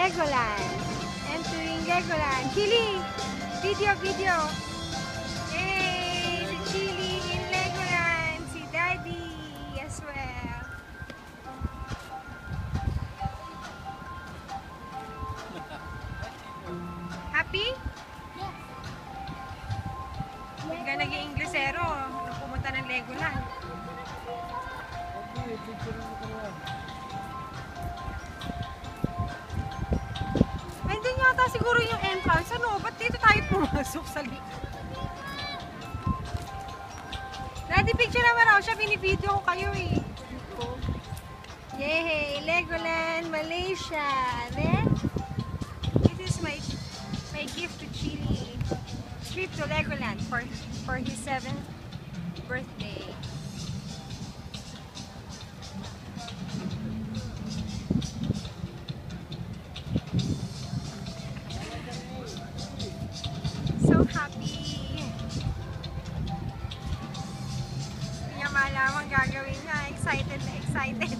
Legoland. Entering Legoland. Chili! Video, video! Hey! Si Chili in Legoland. Si Daddy as well. Happy? Yes. Hindi ka naging Inglesero nung pumunta ng Legoland. Ay, doon yata siguro yung entrance. Ano? Ba't dito tayo pumasok sa likod? Daddy, picture naman ako siya. Binibideo ko kayo eh. Yay! Legoland, Malaysia. Then, this is my gift to Chili. Trip to Legoland for his 7th birthday. So happy. Hindi niya malaman gagawin niya. Excited na excited.